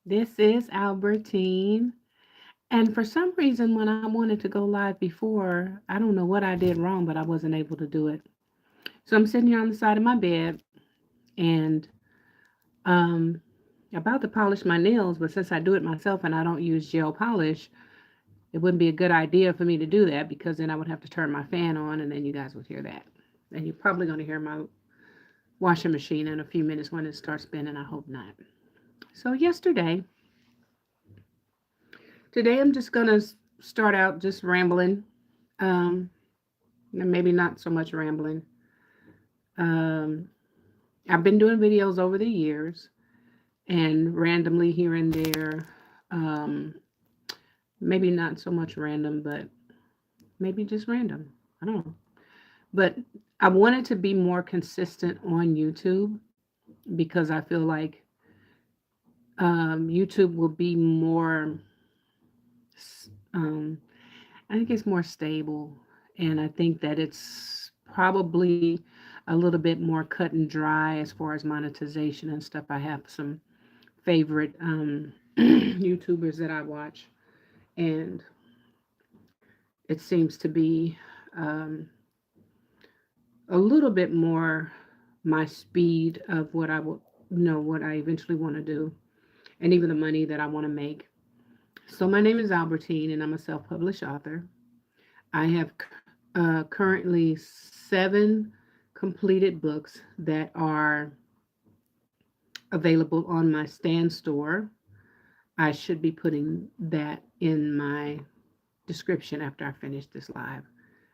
This is Albertine. And for some reason, when I wanted to go live before, I don't know what I did wrong, but I wasn't able to do it. So I'm sitting here on the side of my bed and um, about to polish my nails. But since I do it myself and I don't use gel polish, it wouldn't be a good idea for me to do that because then I would have to turn my fan on and then you guys would hear that. And you're probably going to hear my washing machine in a few minutes when it starts spinning. I hope not. So, today I'm just going to start out just rambling. Um, Maybe not so much rambling. Um, I've been doing videos over the years and randomly here and there. Um, Maybe not so much random, but maybe just random. I don't know. But I wanted to be more consistent on YouTube because I feel like YouTube will be more, um, I think it's more stable. And I think that it's probably a little bit more cut and dry as far as monetization and stuff. I have some favorite YouTubers that I watch, and it seems to be um, a little bit more my speed of what I will know what I eventually want to do, and even the money that I want to make. So my name is Albertine, and I'm a self-published author. I have currently 7 completed books that are available on my stand store. I should be putting that in my description after I finish this live.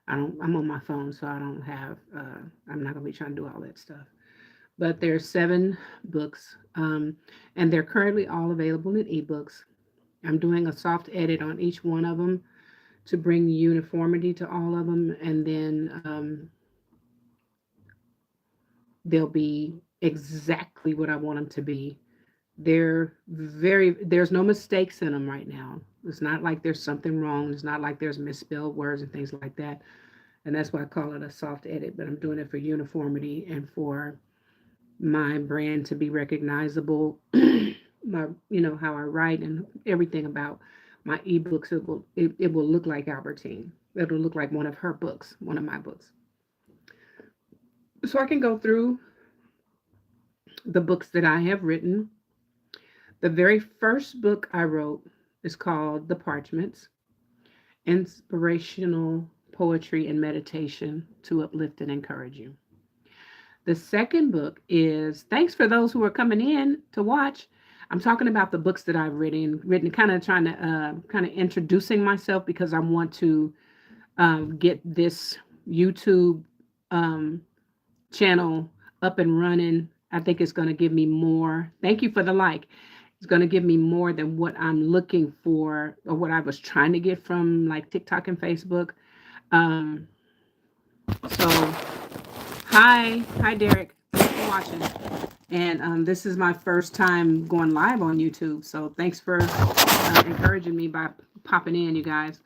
I'm on my phone, so I don't have, I'm not going to be trying to do all that stuff. But there's 7 books, and they're currently all available in ebooks. I'm doing a soft edit on each one of them to bring uniformity to all of them, and then they'll be exactly what I want them to be. There's no mistakes in them right now. It's not like there's something wrong. It's not like there's misspelled words and things like that. And that's why I call it a soft edit, but I'm doing it for uniformity and for my brand to be recognizable. How I write and everything about my ebooks, it will look like Albertine. It'll look like one of her books, one of my books. So I can go through the books that I have written. The very first book I wrote is called The Parchments: Inspirational Poetry and Meditation to Uplift and Encourage You. The second book is, thanks for those who are coming in to watch. I'm talking about the books that I've written, kind of trying to kind of introducing myself because I want to get this YouTube um, channel up and running. I think it's going to give me more. Thank you for the like. It's going to give me more than what I'm looking for or what I was trying to get from like TikTok and Facebook. Um, so, hi, Derek. Thanks for watching. And this is my first time going live on YouTube. So thanks for encouraging me by popping in, you guys.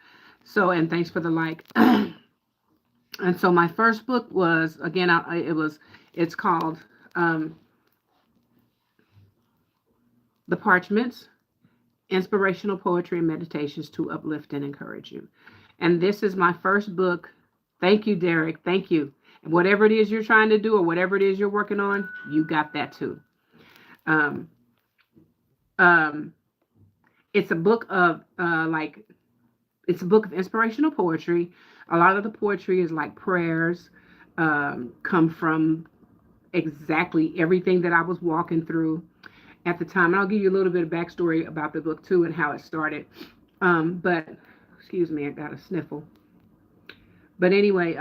So, and thanks for the like. And so my first book was, again, it's called um, The Parchments: Inspirational Poetry and Meditations to Uplift and Encourage You. And this is my first book. Thank you, Derek. Thank you. And whatever it is you're trying to do or whatever it is you're working on, you got that too. Um, um, it's a book of it's a book of inspirational poetry. A lot of the poetry is like prayers, come from exactly everything that I was walking through at the time. And I'll give you a little bit of backstory about the book too and how it started. But excuse me, I got a sniffle. But anyway,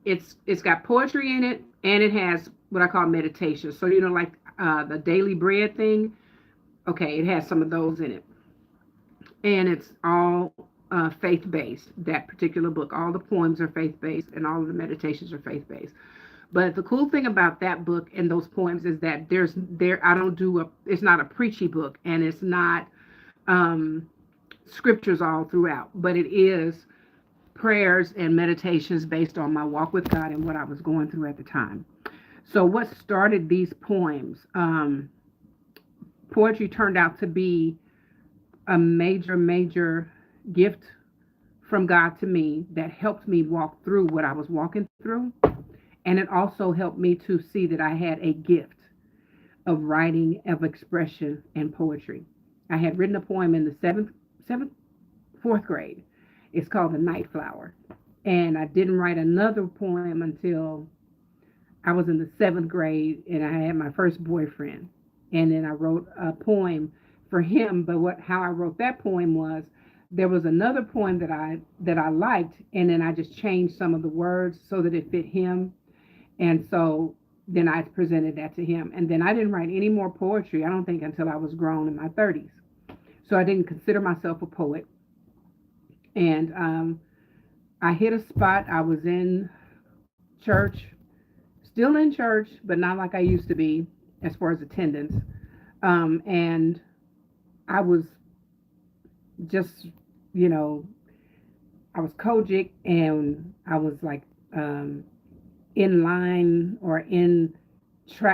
it's got poetry in it, and it has what I call meditation. So like the daily bread thing. Okay, it has some of those in it, and it's all faith based. That particular book, all the poems are faith based, and all of the meditations are faith based. But the cool thing about that book and those poems is that I don't do a it's not a preachy book, and it's not um, scriptures all throughout, but it is prayers and meditations based on my walk with God and what I was going through at the time. So what started these poems? poetry turned out to be a major, major gift from God to me that helped me walk through what I was walking through. And it also helped me to see that I had a gift of writing, of expression, and poetry. I had written a poem in the fourth grade. It's called The Night Flower. And I didn't write another poem until I was in the seventh grade and I had my first boyfriend. And then I wrote a poem for him. But how I wrote that poem was there was another poem that I liked, and then I just changed some of the words so that it fit him. And so then I presented that to him. And then I didn't write any more poetry, I don't think, until I was grown in my 30s. So I didn't consider myself a poet. And I hit a spot. I was in church, still in church, but not like I used to be as far as attendance. And I was just, you know, I was Kojic, and I was like in line or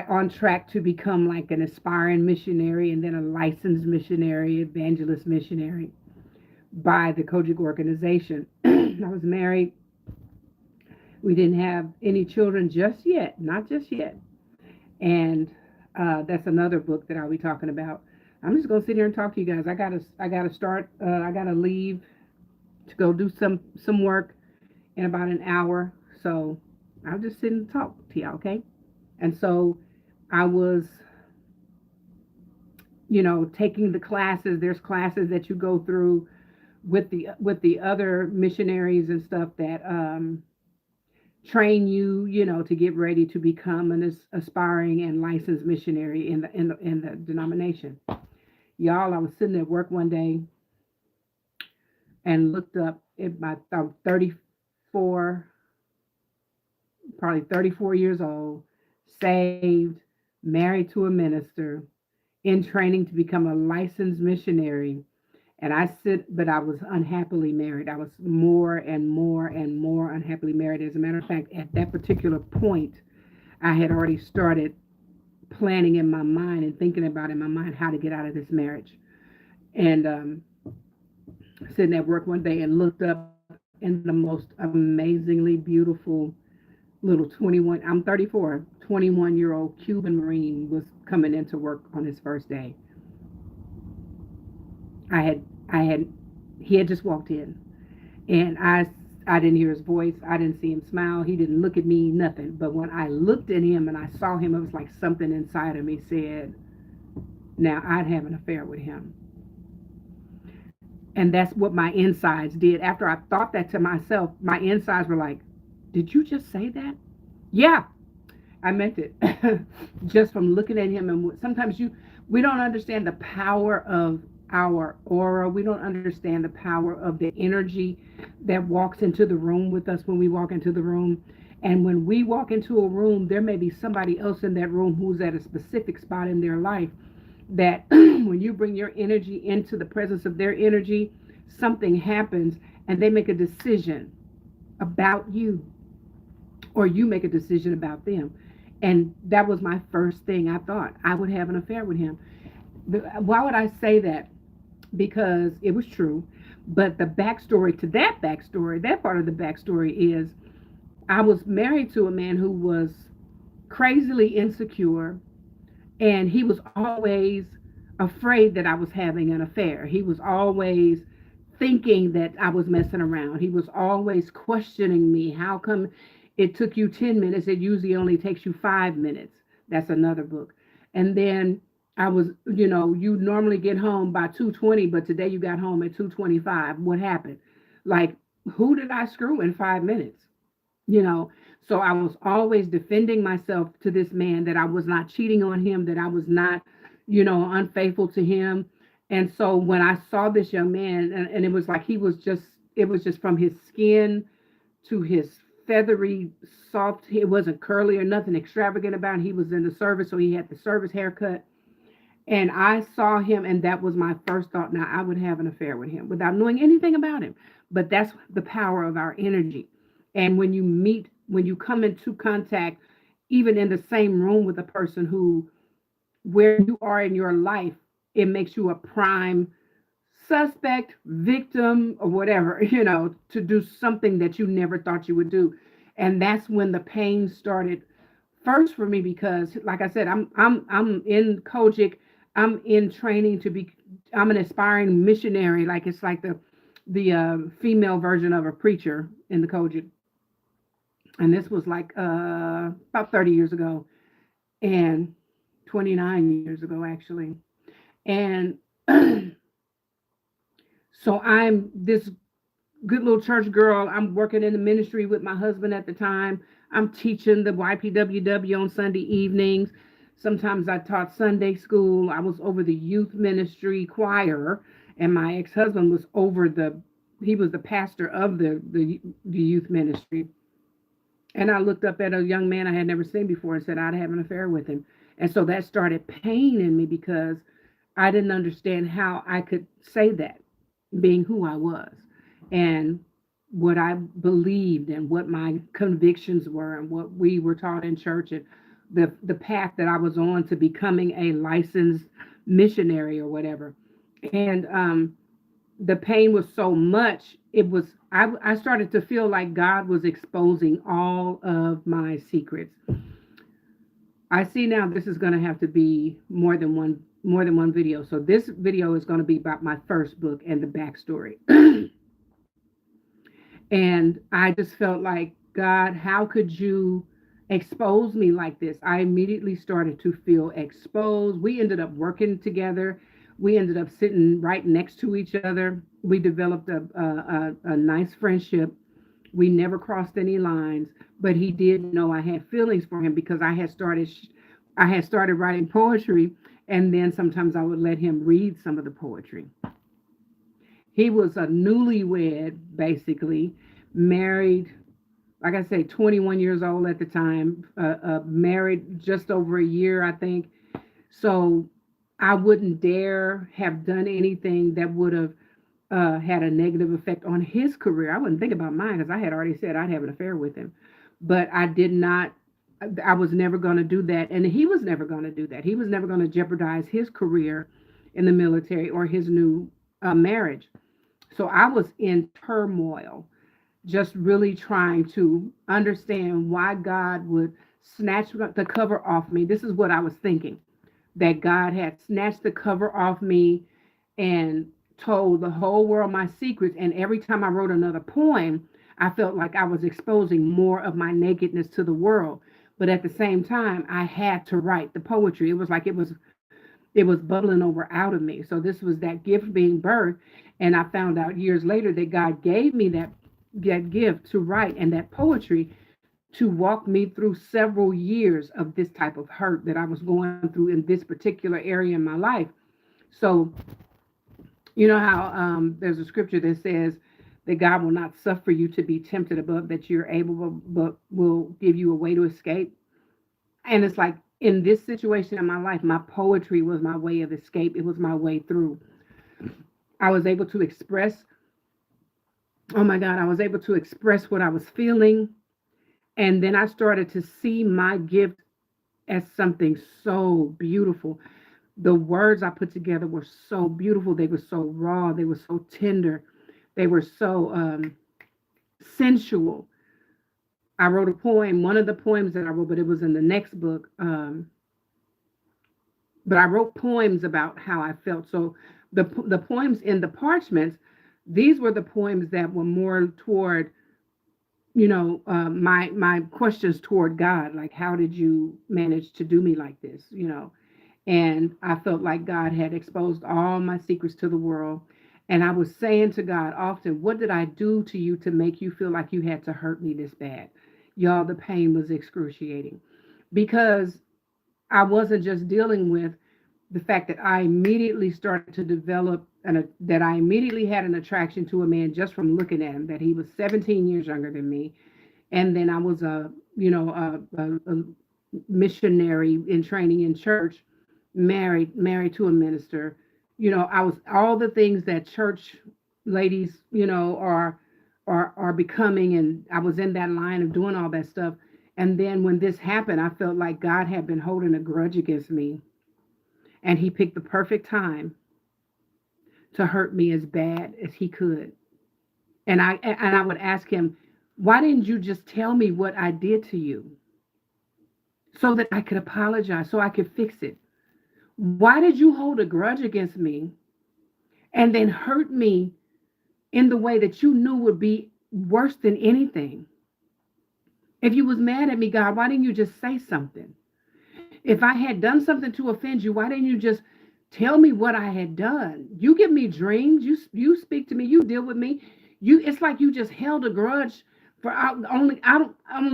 on track to become like an aspiring missionary and then a licensed missionary, evangelist missionary by the Kojic organization. I was married. We didn't have any children just yet, not just yet. And that's another book that I'll be talking about. I'm just gonna sit here and talk to you guys. I gotta start. I gotta leave to go do some work in about an hour. So I'll just sit and talk to y'all, okay? And so I was, taking the classes. There's classes that you go through with the other missionaries and stuff that train you, to get ready to become an aspiring and licensed missionary in the denomination. Y'all, I was sitting at work one day and looked up at my 34, probably 34 years old, saved, married to a minister, in training to become a licensed missionary. And but I was unhappily married. I was more and more and more unhappily married. As a matter of fact, at that particular point, I had already started planning in my mind and thinking about in my mind how to get out of this marriage. And sitting at work one day and looked up, and the most amazingly beautiful little 21-year-old Cuban Marine was coming into work on his first day. He had just walked in, and I didn't hear his voice. I didn't see him smile. He didn't look at me, nothing. But when I looked at him and I saw him, it was like something inside of me said, now I'd have an affair with him. And that's what my insides did. After I thought that to myself, my insides were like, did you just say that? Yeah, I meant it. Just from looking at him. And sometimes we don't understand the power of our aura. We don't understand the power of the energy that walks into the room with us when we walk into the room. And when we walk into a room, there may be somebody else in that room who's at a specific spot in their life that when you bring your energy into the presence of their energy, something happens and they make a decision about you, or you make a decision about them. And that was my first thing. I thought I would have an affair with him. Why would I say that? Because it was true. But the backstory to that part of the backstory is I was married to a man who was crazily insecure, and he was always afraid that I was having an affair. He was always thinking that I was messing around. He was always questioning me. How come it took you 10 minutes? It usually only takes you 5 minutes. That's another book. And then I was, you normally get home by 2:20, but today you got home at 2:25. What happened? Like, who did I screw in 5 minutes? So I was always defending myself to this man, that I was not cheating on him, that I was not, unfaithful to him. And so when I saw this young man, and it was like it was just from his skin to his feathery, soft, it wasn't curly or nothing extravagant about it. He was in the service, so he had the service haircut. And I saw him, and that was my first thought. Now, I would have an affair with him without knowing anything about him. But that's the power of our energy. And when you come into contact, even in the same room with a person where you are in your life, it makes you a prime suspect, victim, or whatever, to do something that you never thought you would do. And that's when the pain started first for me because, like I said, I'm in Kojic, I'm in training to be, I'm an aspiring missionary. Like it's like the female version of a preacher in the Kojic. And this was like about 30 years ago and 29 years ago, actually. And so I'm this good little church girl. I'm working in the ministry with my husband at the time. I'm teaching the YPWW on Sunday evenings. Sometimes I taught Sunday school. I was over the youth ministry choir, and my ex-husband was over he was the pastor of the youth ministry. And I looked up at a young man I had never seen before and said I'd have an affair with him. And so that started paining me because I didn't understand how I could say that, being who I was and what I believed and what my convictions were and what we were taught in church and the path that I was on to becoming a licensed missionary or whatever. And the pain was so much, I started to feel like God was exposing all of my secrets. I see now this is going to have to be more than one video. So this video is going to be about my first book and the backstory. And I just felt like, God, how could you expose me like this? I immediately started to feel exposed. We ended up working together. We ended up sitting right next to each other. We developed a nice friendship. We never crossed any lines, but he did know I had feelings for him because I had started writing poetry, and then sometimes I would let him read some of the poetry. He was a newlywed, basically, married, like I say, 21 years old at the time, married just over a year, I think. So I wouldn't dare have done anything that would have had a negative effect on his career. I wouldn't think about mine because I had already said I'd have an affair with him. But I did not, I was never going to do that. And he was never going to do that. He was never going to jeopardize his career in the military or his new marriage. So I was in turmoil, just really trying to understand why God would snatch the cover off me. This is what I was thinking, that God had snatched the cover off me and told the whole world my secrets. And every time I wrote another poem, I felt like I was exposing more of my nakedness to the world. But at the same time, I had to write the poetry. It was like it was bubbling over out of me. So this was that gift being birthed. And I found out years later that God gave me that gift to write and that poetry to walk me through several years of this type of hurt that I was going through in this particular area in my life. So, you know how there's a scripture that says that God will not suffer you to be tempted above that you're able, but will give you a way to escape. And it's like in this situation in my life, my poetry was my way of escape. It was my way through. I was able to express, oh my God, I was able to express what I was feeling. And then I started to see my gift as something so beautiful. The words I put together were so beautiful. They were so raw. They were so tender. They were so sensual. I wrote a poem, one of the poems that I wrote, but it was in the next book. But I wrote poems about how I felt. So the poems in the parchments, these were the poems that were more toward, my questions toward God, like how did you manage to do me like this. And I felt like God had exposed all my secrets to the world. And I was saying to God often, what did I do to you to make you feel like you had to hurt me this bad? Y'all, the pain was excruciating because I wasn't just dealing with the fact that I immediately started to develop that I immediately had an attraction to a man just from looking at him, that he was 17 years younger than me. And then I was a missionary in training in church, married to a minister. I was all the things that church ladies, are becoming, and I was in that line of doing all that stuff. And then when this happened, I felt like God had been holding a grudge against me. And he picked the perfect time to hurt me as bad as he could. And I would ask him, why didn't you just tell me what I did to you so that I could apologize, so I could fix it? Why did you hold a grudge against me and then hurt me in the way that you knew would be worse than anything? If you was mad at me, God, why didn't you just say something? If I had done something to offend you, why didn't you just tell me what I had done? You give me dreams. You speak to me. You deal with me. It's like you just held a grudge for only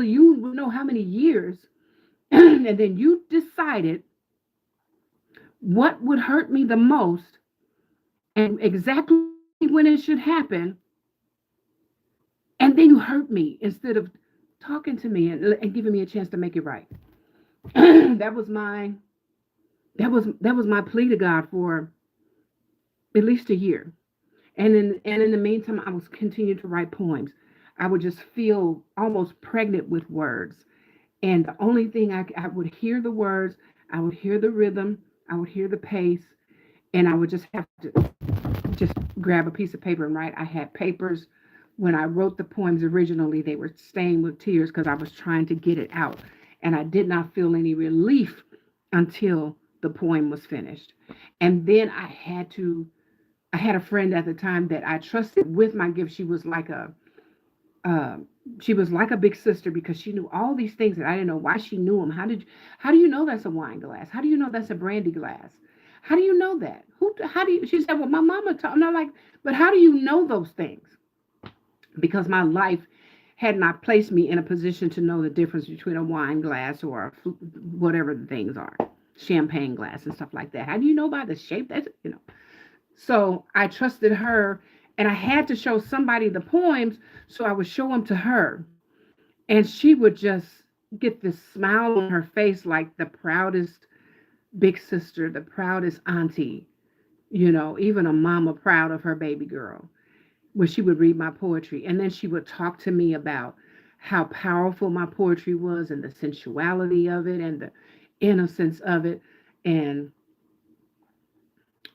you would know how many years, and then you decided what would hurt me the most and exactly when it should happen, and then you hurt me instead of talking to me and giving me a chance to make it right. that was my that was my plea to God for at least a year. And in the meantime, I was continuing to write poems. I would just feel almost pregnant with words. And the only thing I would hear the words, I would hear the rhythm, I would hear the pace, and I would just have to just grab a piece of paper and write. I had papers when I wrote the poems originally, they were stained with tears because I was trying to get it out. And I did not feel any relief until the poem was finished. And then I had a friend at the time that I trusted with my gift. Uh, she was like a big sister because she knew all these things that I didn't know why she knew them. How do you know that's a wine glass? How do you know that's a brandy glass? How do you know that? How do you, she said, well, my mama taught, and I'm like, but how do you know those things? Because my life had not placed me in a position to know the difference between a wine glass or whatever the things are, champagne glass and stuff like that. How do you know by the shape? So I trusted her, and I had to show somebody the poems, so I would show them to her. And she would just get this smile on her face like the proudest big sister, the proudest auntie, even a mama proud of her baby girl, where she would read my poetry. And then she would talk to me about how powerful my poetry was and the sensuality of it and the innocence of it. And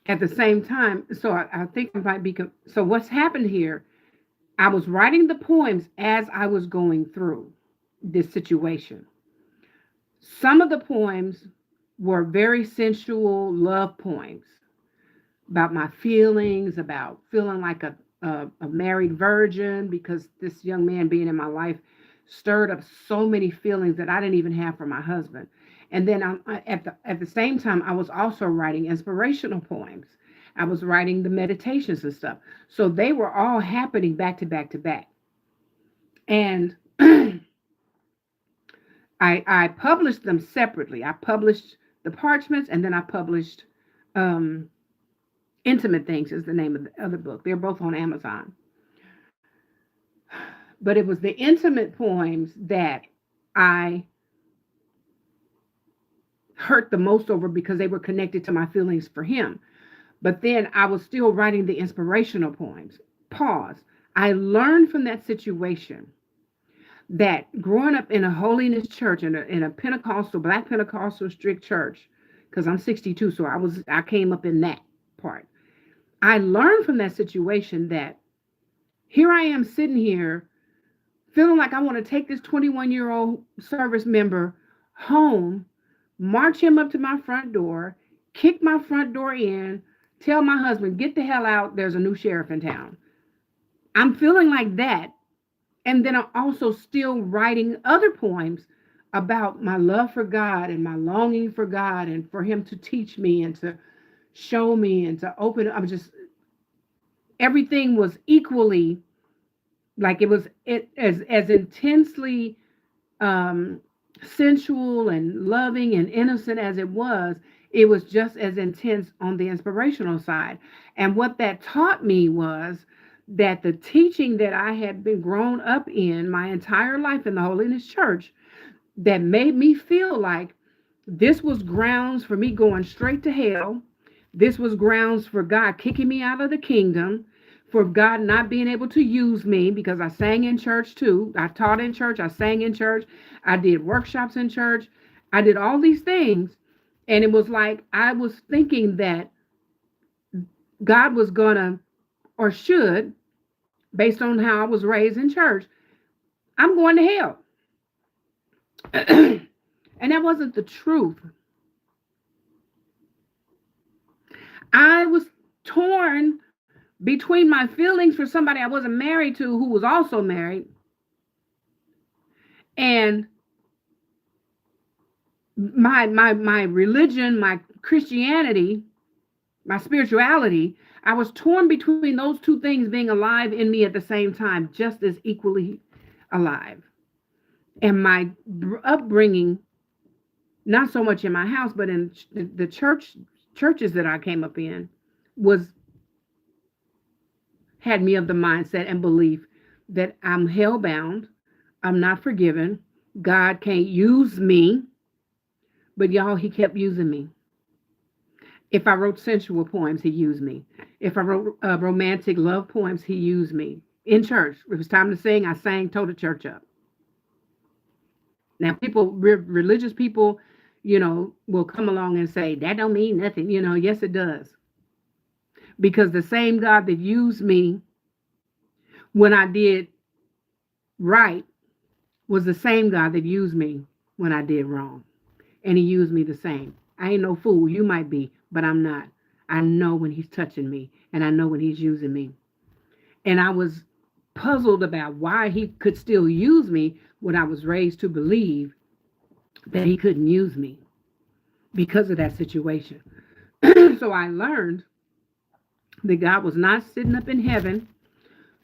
at the same time, so I think I might be, so what's happened here, I was writing the poems as I was going through this situation. Some of the poems were very sensual love poems about my feelings, about feeling like a married virgin, because this young man being in my life stirred up so many feelings that I didn't even have for my husband. And then at the same time, I was also writing inspirational poems. I was writing the meditations and stuff. So they were all happening back to back to back. And I published them separately. I published the parchments, and then I published Intimate Things is the name of the other book. They're both on Amazon. But it was the intimate poems that I hurt the most over because they were connected to my feelings for him. But then I was still writing the inspirational poems. Pause. I learned from that situation that growing up in a holiness church, in a Pentecostal, Black Pentecostal strict church, because I'm 62, so I came up in that part. I learned from that situation that here I am sitting here feeling like I want to take this 21-year-old service member home, march him up to my front door, kick my front door in, tell my husband, get the hell out, there's a new sheriff in town. I'm feeling like that. And then I'm also still writing other poems about my love for God and my longing for God and for him to teach me and to show me and to open. Everything was equally, like it was as intensely sensual and loving and innocent as it was just as intense on the inspirational side. And what that taught me was that the teaching that I had been grown up in my entire life in the Holiness Church, that made me feel like this was grounds for me going straight to hell. This was grounds for God kicking me out of the kingdom, for God not being able to use me, because I sang in church too. I taught in church. I sang in church. I did workshops in church. I did all these things. And it was like I was thinking that God was gonna or should, based on how I was raised in church, I'm going to hell. And that wasn't the truth. I was torn between my feelings for somebody I wasn't married to who was also married and my religion, my Christianity, my spirituality. I was torn between those two things being alive in me at the same time, just as equally alive. And my upbringing, not so much in my house, but in the churches that I came up in, was had me of the mindset and belief that I'm hell-bound, I'm not forgiven, God can't use me. But y'all, he kept using me. If I wrote sensual poems, he used me. If I wrote romantic love poems, he used me. In church, it was time to sing, I sang, told the church up. Now, people, religious people, will come along and say, that don't mean nothing. Yes, it does. Because the same God that used me when I did right was the same God that used me when I did wrong. And he used me the same. I ain't no fool. You might be, but I'm not. I know when he's touching me, and I know when he's using me. And I was puzzled about why he could still use me when I was raised to believe that he couldn't use me because of that situation. So I learned that God was not sitting up in heaven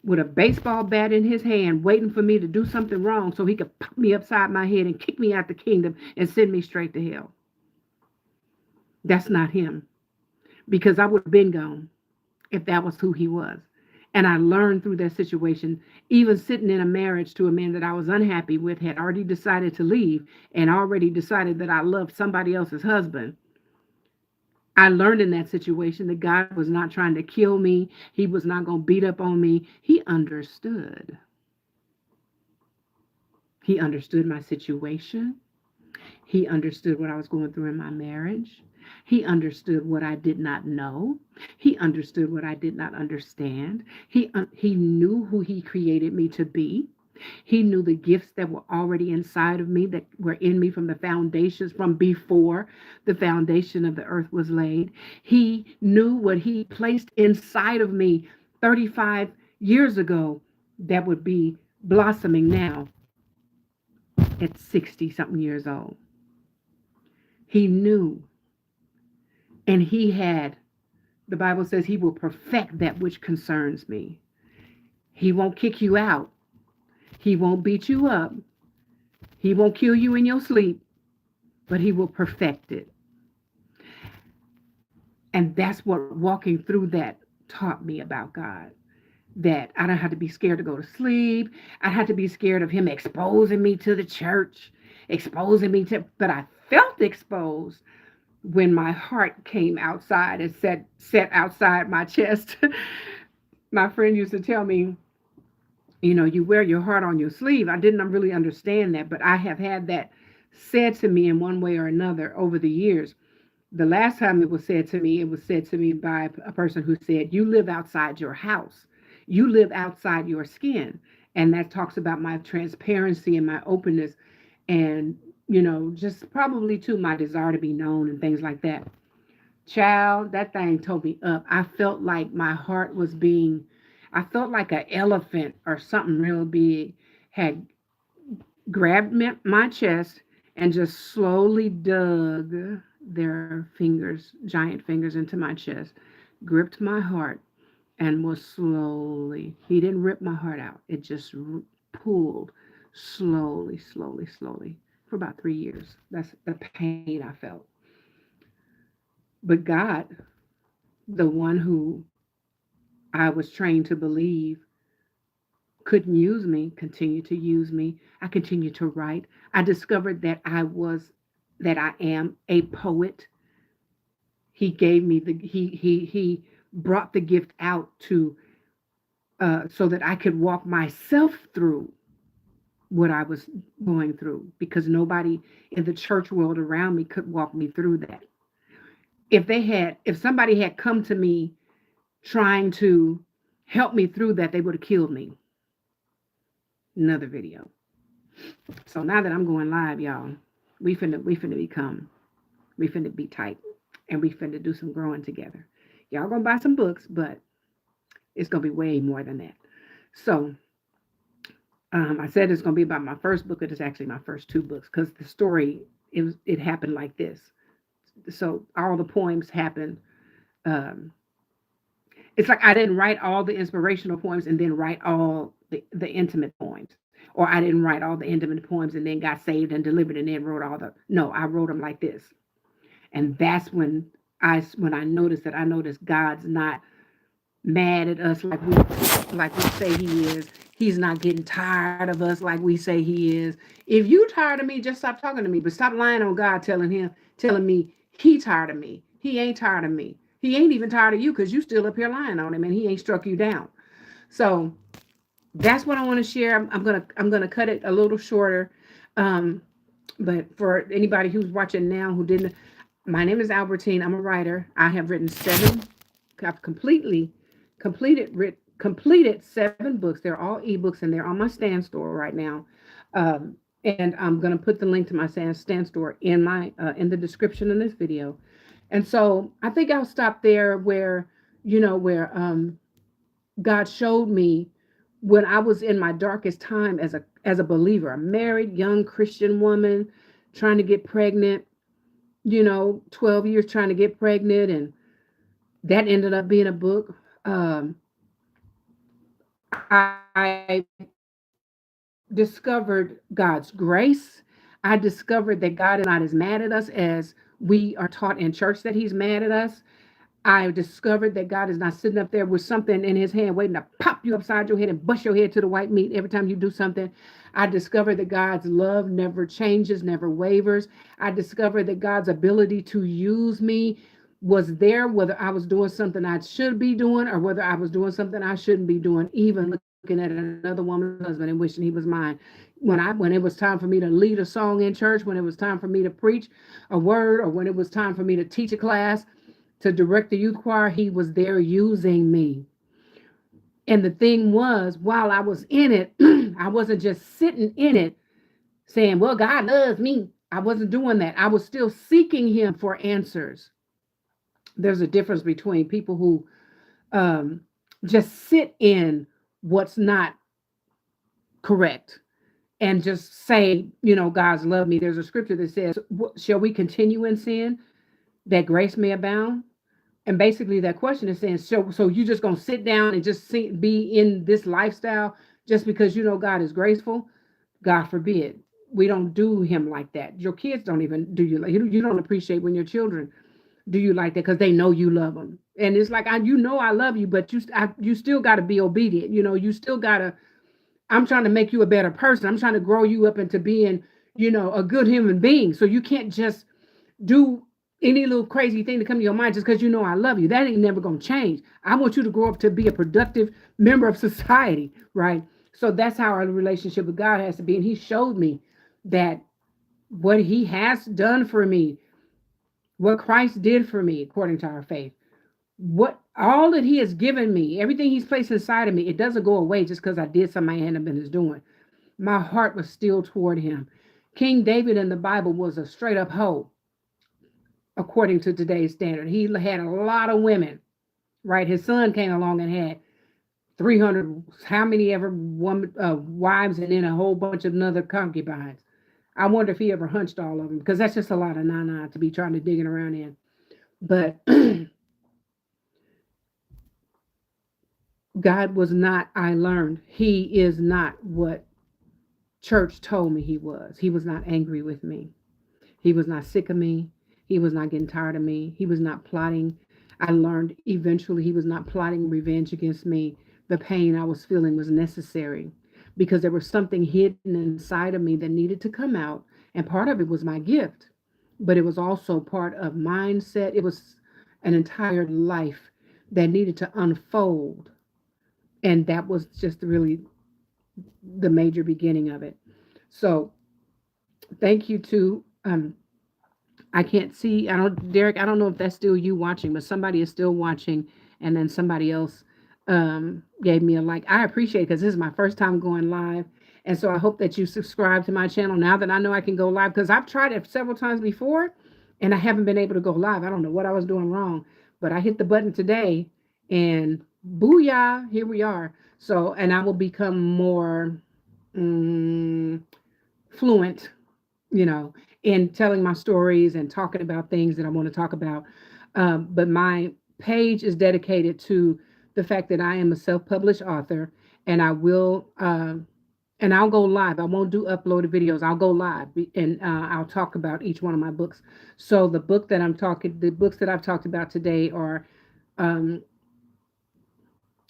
with a baseball bat in his hand waiting for me to do something wrong so he could pop me upside my head and kick me out the kingdom and send me straight to hell. That's not him, because I would have been gone if that was who he was. And I learned through that situation, even sitting in a marriage to a man that I was unhappy with, had already decided to leave and already decided that I loved somebody else's husband. I learned in that situation that God was not trying to kill me. He was not going to beat up on me. He understood. He understood my situation. He understood what I was going through in my marriage. He understood what I did not know. He understood what I did not understand. He knew who he created me to be. He knew the gifts that were already inside of me, that were in me from the foundations, from before the foundation of the earth was laid. He knew what he placed inside of me 35 years ago that would be blossoming now at 60 something years old. He knew. And he had, the Bible says, he will perfect that which concerns me. He won't kick you out. He won't beat you up. He won't kill you in your sleep, but he will perfect it. And that's what walking through that taught me about God. That I don't have to be scared to go to sleep. I had to be scared of him exposing me to the church, but I felt exposed when my heart came outside and set outside my chest. My friend used to tell me, you wear your heart on your sleeve. I didn't really understand that, but I have had that said to me in one way or another over the years. The last time it was said to me by a person who said, you live outside your house. You live outside your skin. And that talks about my transparency and my openness and, just probably too my desire to be known and things like that. Child, that thing tore me up. I felt like I felt like an elephant or something real big had grabbed my chest and just slowly dug their fingers, giant fingers, into my chest, gripped my heart, and was slowly, he didn't rip my heart out. It just pulled slowly, slowly, slowly for about 3 years. That's the pain I felt. But God, the one who I was trained to believe couldn't use me, continued to use me. I continued to write. I discovered that I am a poet. He gave me he brought the gift out to so that I could walk myself through what I was going through, because nobody in the church world around me could walk me through that. if somebody had come to me trying to help me through that, they would have killed me. Another video. So now that I'm going live, y'all, we finna we finna be tight, and we finna do some growing together. Y'all gonna buy some books, but it's gonna be way more than that. So I said it's gonna be about my first book. It is actually my first two books because the story it happened like this. So all the poems happened. Um, it's like I didn't write all the inspirational poems and then write all the intimate poems, or I didn't write all the intimate poems and then got saved and delivered and then wrote all the. No, I wrote them like this, and that's when I noticed that I noticed God's not mad at us like we say he is. He's not getting tired of us like we say he is. If you tired of me, just stop talking to me. But stop lying on God, telling me he tired of me. He ain't tired of me. He ain't even tired of you because you still up here lying on him and he ain't struck you down. So that's what I want to share. I'm gonna cut it a little shorter. Um, but for anybody who's watching now who didn't, my name is Albertine. I'm a writer. I have written seven. I've completed seven books. They're all ebooks and they're on my Stand store right now. And I'm going to put the link to my Stand store in the description of this video. And so I think I'll stop there where God showed me when I was in my darkest time as a believer, a married young Christian woman trying to get pregnant, 12 years trying to get pregnant, and that ended up being a book. I discovered God's grace. I discovered that God is not as mad at us as we are taught in church that he's mad at us. I discovered that God is not sitting up there with something in his hand waiting to pop you upside your head and bust your head to the white meat every time you do something. I discovered that God's love never changes, never wavers. I discovered that God's ability to use me was there, whether I was doing something I should be doing or whether I was doing something I shouldn't be doing, even looking at another woman's husband and wishing he was mine. When it was time for me to lead a song in church, when it was time for me to preach a word, or when it was time for me to teach a class, to direct the youth choir, he was there using me. And the thing was, while I was in it, I wasn't just sitting in it saying, well, God loves me. I wasn't doing that. I was still seeking him for answers. There's a difference between people who um, just sit in what's not correct and just say, God's love me. There's a scripture that says, shall we continue in sin that grace may abound? And basically that question is saying, so you just gonna sit down and just be in this lifestyle just because God is graceful? God forbid. We don't do him like that. Your kids don't even do you don't appreciate when your children do you like that because they know you love them. And it's like, I love you, but you still got to be obedient. You still got to, I'm trying to make you a better person. I'm trying to grow you up into being, a good human being. So you can't just do any little crazy thing to come to your mind just because I love you. That ain't never going to change. I want you to grow up to be a productive member of society, right? So that's how our relationship with God has to be. And he showed me that what he has done for me, what Christ did for me, according to our faith, what all that he has given me, everything he's placed inside of me, it doesn't go away just because I did something I hadn't been doing. My heart was still toward him. King David in the Bible was a straight up hoe, according to today's standard. He had a lot of women, right? His son came along and had 300, how many ever wives, and then a whole bunch of other concubines. I wonder if he ever hunched all of them, because that's just a lot of na to be trying to digging around in. But God was not, I learned, he is not what church told me he was. He was not angry with me. He was not sick of me. He was not getting tired of me. He was not plotting. I learned eventually he was not plotting revenge against me. The pain I was feeling was necessary because there was something hidden inside of me that needed to come out. And part of it was my gift, but it was also part of mindset. It was an entire life that needed to unfold. And that was just really the major beginning of it. So thank you to I can't see. I don't, Derek. I don't know if that's still you watching, but somebody is still watching, and then somebody else gave me a like. I appreciate it because this is my first time going live, and so I hope that you subscribe to my channel now that I know I can go live because I've tried it several times before, and I haven't been able to go live. I don't know what I was doing wrong, but I hit the button today, and booyah, here we are. So, and I will become more mm, fluent, you know, in telling my stories and talking about things that I want to talk about. But my page is dedicated to the fact that I am a self-published author, and I will, and I'll go live. I won't do uploaded videos. I'll go live and I'll talk about each one of my books. So the books that I've talked about today are um,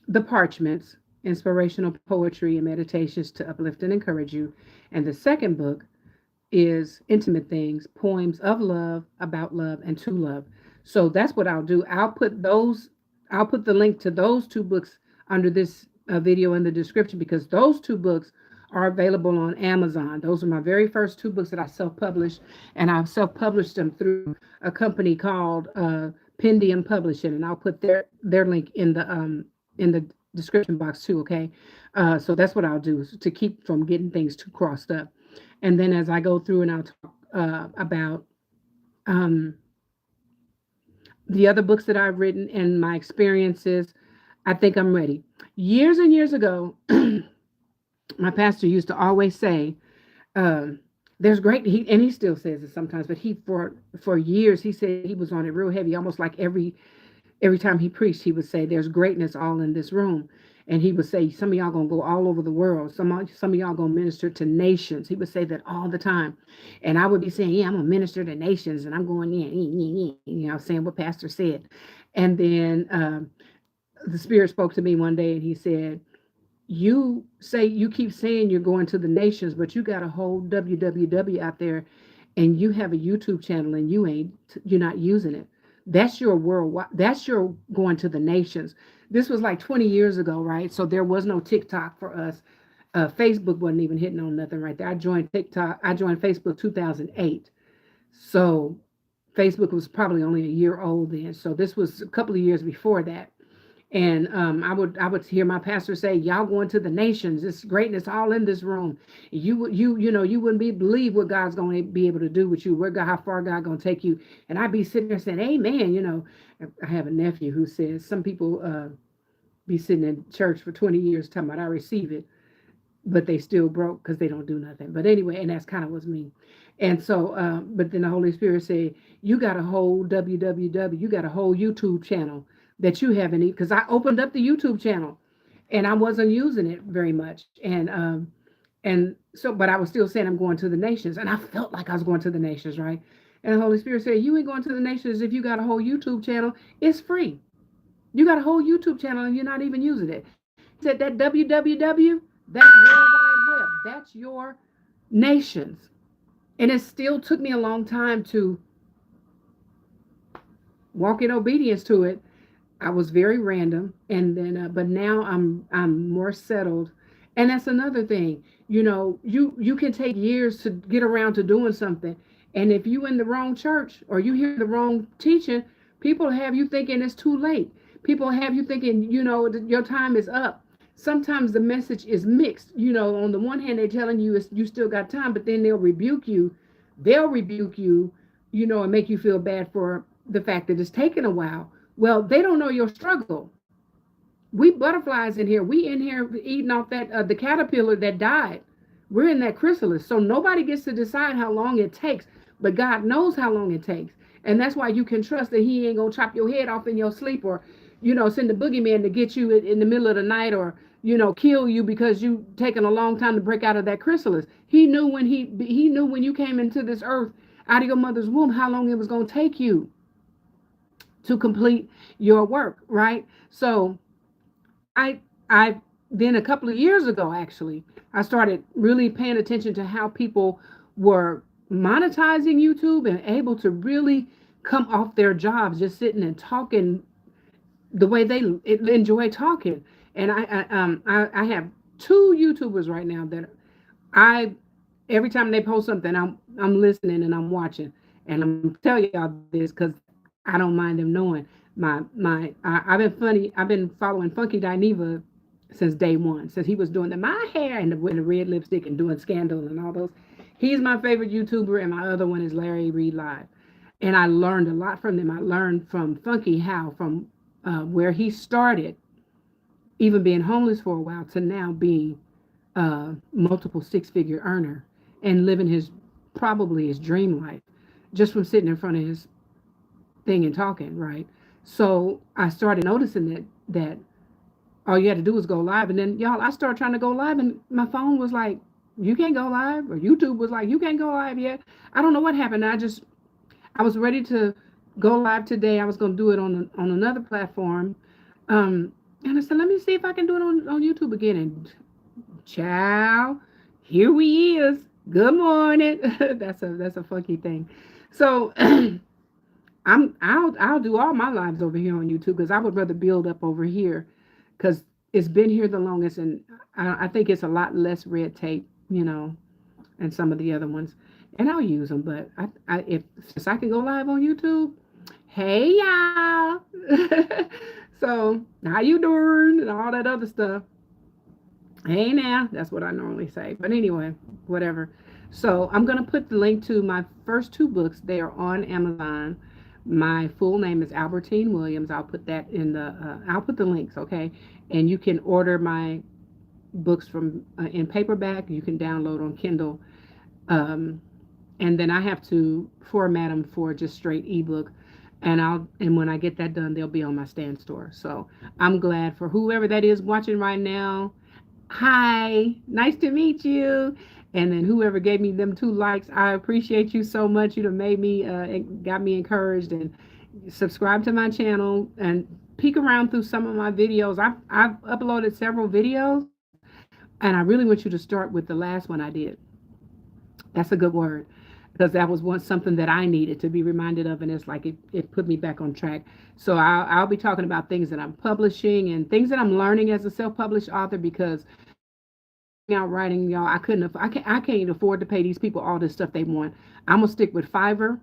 the Parchments, Inspirational Poetry and Meditations to Uplift and Encourage You. And the second book is Intimate Things, Poems of Love, About Love, and To Love. So that's what I'll do. I'll put the link to those two books under this video in the description because those two books are available on Amazon. Those are my very first two books that I self-published, and I've self-published them through a company called Pendium Publishing, and I'll put their link in the description box too. Okay, so that's what I'll do to keep from getting things too crossed up. And then as I go through and I'll talk about um, the other books that I've written and my experiences, I think I'm ready. Years and years ago, my pastor used to always say, um, "There's great," and he still says it sometimes, but he for years he said he was on it real heavy, almost like every time he preached, he would say, "There's greatness all in this room." And he would say, "Some of y'all gonna go all over the world. Some of y'all gonna minister to nations." He would say that all the time, and I would be saying, "Yeah, I'm gonna minister to nations," and I'm going saying what Pastor said. And then the Spirit spoke to me one day, and he said, you keep saying you're going to the nations, but you got a whole www out there, and you have a YouTube channel, and you're not using it. That's your worldwide. That's your going to the nations. This was like 20 years ago, right? So there was no TikTok for us. Facebook wasn't even hitting on nothing right there. I joined TikTok. I joined Facebook 2008. So Facebook was probably only a year old then. So this was a couple of years before that. And I would hear my pastor say, "Y'all going to the nations. This greatness all in this room. You wouldn't believe what God's going to be able to do with you. How far God going to take you." And I'd be sitting there saying, "Amen." I have a nephew who says some people be sitting in church for 20 years talking about I receive it, but they still broke because they don't do nothing. But anyway, and that's kind of was me. And so, but then the Holy Spirit said, "You got a whole www, you got a whole YouTube channel that you haven't," because I opened up the YouTube channel and I wasn't using it very much. And so, but I was still saying I'm going to the nations, and I felt like I was going to the nations, right? And the Holy Spirit said, "You ain't going to the nations if you got a whole YouTube channel. It's free. You got a whole YouTube channel and you're not even using it." He said that www, that's World Wide Web. That's your nations. And it still took me a long time to walk in obedience to it. I was very random, and then but now I'm more settled, and that's another thing. You can take years to get around to doing something, and if you in the wrong church or you hear the wrong teaching, people have you thinking it's too late. People have you thinking your time is up. Sometimes the message is mixed. On the one hand they're telling you you still got time, but then they'll rebuke you. They'll rebuke you, and make you feel bad for the fact that it's taken a while. Well, they don't know your struggle. We butterflies in here. We in here eating off that the caterpillar that died. We're in that chrysalis. So nobody gets to decide how long it takes, but God knows how long it takes. And that's why you can trust that he ain't going to chop your head off in your sleep or, send the boogeyman to get you in the middle of the night or, kill you because you taken a long time to break out of that chrysalis. He knew when he knew when you came into this earth out of your mother's womb, how long it was going to take you to complete your work, right? So I then a couple of years ago, actually, I started really paying attention to how people were monetizing YouTube and able to really come off their jobs just sitting and talking the way they enjoy talking. And I have two YouTubers right now that I every time they post something, I'm listening and I'm watching. And I'm gonna tell y'all this because I don't mind them knowing. I've been funny. I've been following Funky Dineva since day one, since he was doing my hair and the red lipstick and doing Scandal and all those. He's my favorite YouTuber, and my other one is Larry Reed Live. And I learned a lot from them. I learned from Funky how from where he started, even being homeless for a while, to now being multiple six-figure earner and living his probably his dream life just from sitting in front of his thing and talking, right? So I started noticing that all you had to do was go live, and then y'all, I started trying to go live, and my phone was like, "You can't go live," or YouTube was like, "You can't go live yet." I don't know what happened. I was ready to go live today. I was going to do it on another platform, and I said, "Let me see if I can do it on YouTube again." And ciao, here we is. Good morning. That's a funky thing. So I'll do all my lives over here on YouTube because I would rather build up over here because it's been here the longest, and I think it's a lot less red tape, and some of the other ones, and I'll use them. But if since I can go live on YouTube, hey y'all, so how you doing and all that other stuff. Hey now, that's what I normally say. But anyway, whatever. So I'm gonna put the link to my first two books. They are on Amazon. My full name is Albertine Williams. I'll put that in the. I'll put the links, okay? And you can order my books from in paperback. You can download on Kindle, um, and then I have to format them for just straight ebook. And when I get that done, they'll be on my stand store. So I'm glad for whoever that is watching right now. Hi, nice to meet you. And then whoever gave me them 2 likes, I appreciate you so much. You have made me, got me encouraged. And subscribe to my channel and peek around through some of my videos. I've uploaded several videos, and I really want you to start with the last one I did. That's a good word because that was once something that I needed to be reminded of, and it's like it put me back on track. So I'll be talking about things that I'm publishing and things that I'm learning as a self-published author because out writing, y'all, I can't afford to pay these people all this stuff they want. I'm gonna stick with Fiverr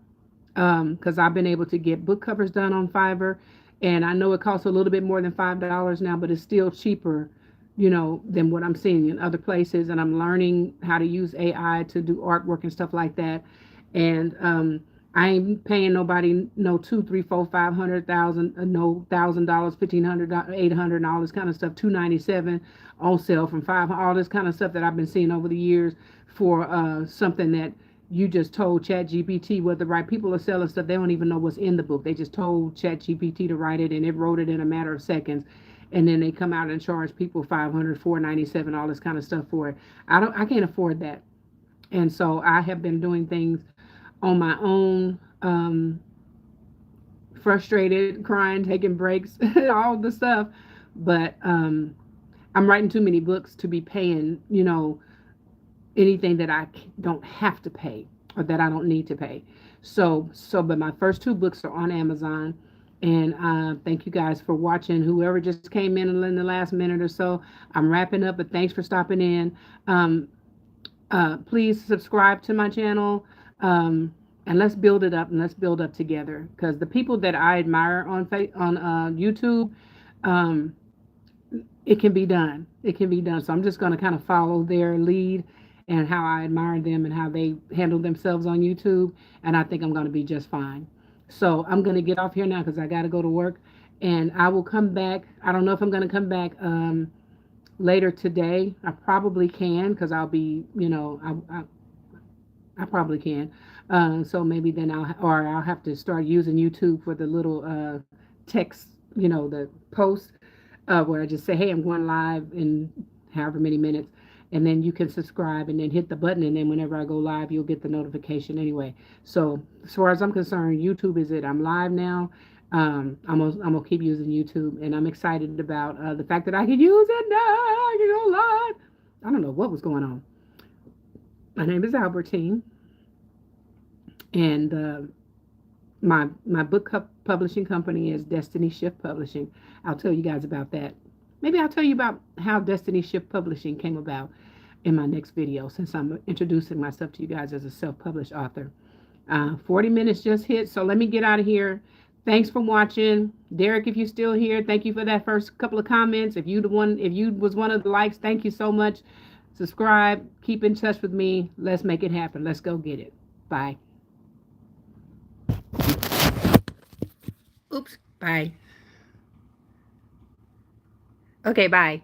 because I've been able to get book covers done on Fiverr, and I know it costs a little bit more than $5 now, but it's still cheaper, than what I'm seeing in other places. And I'm learning how to use AI to do artwork and stuff like that. And I ain't paying nobody no two, three, four, 500,000, no $1,000, 1,500, 800, and all this kind of stuff. 297 on sale from 500, all this kind of stuff that I've been seeing over the years for something that you just told ChatGPT what the right people are selling stuff. They don't even know what's in the book. They just told ChatGPT to write it, and it wrote it in a matter of seconds. And then they come out and charge people 500, 497, all this kind of stuff for it. I can't afford that. And so I have been doing things on my own, frustrated, crying, taking breaks, all the stuff. But I'm writing too many books to be paying, anything that I don't have to pay or that I don't need to pay. But my first 2 books are on Amazon. And thank you guys for watching. Whoever just came in the last minute or so, I'm wrapping up, but thanks for stopping in. Please subscribe to my channel, and let's build it up and let's build up together. Because the people that I admire on YouTube, um, it can be done. It can be done. So I'm just going to kind of follow their lead and how I admire them and how they handle themselves on YouTube. And I think I'm going to be just fine. So I'm going to get off here now because I got to go to work. And I will come back. I don't know if I'm going to come back later today. I probably can because I'll be, I probably can. So maybe then I'll have to start using YouTube for the little text, the post where I just say, hey, I'm going live in however many minutes. And then you can subscribe and then hit the button. And then whenever I go live, you'll get the notification anyway. So as far as I'm concerned, YouTube is it. I'm live now. I'm gonna keep using YouTube, and I'm excited about the fact that I can use it now. I can go live. I don't know what was going on. My name is Albertine, and my book publishing company is Destiny Shift Publishing. I'll tell you guys about that. Maybe I'll tell you about how Destiny Shift Publishing came about in my next video, since I'm introducing myself to you guys as a self-published author. 40 minutes just hit, so let me get out of here. Thanks for watching. Derek, if you're still here, thank you for that first couple of comments. If you was one of the likes, thank you so much. Subscribe, keep in touch with me. Let's make it happen. Let's go get it. Bye. Oops. Bye. Okay, bye.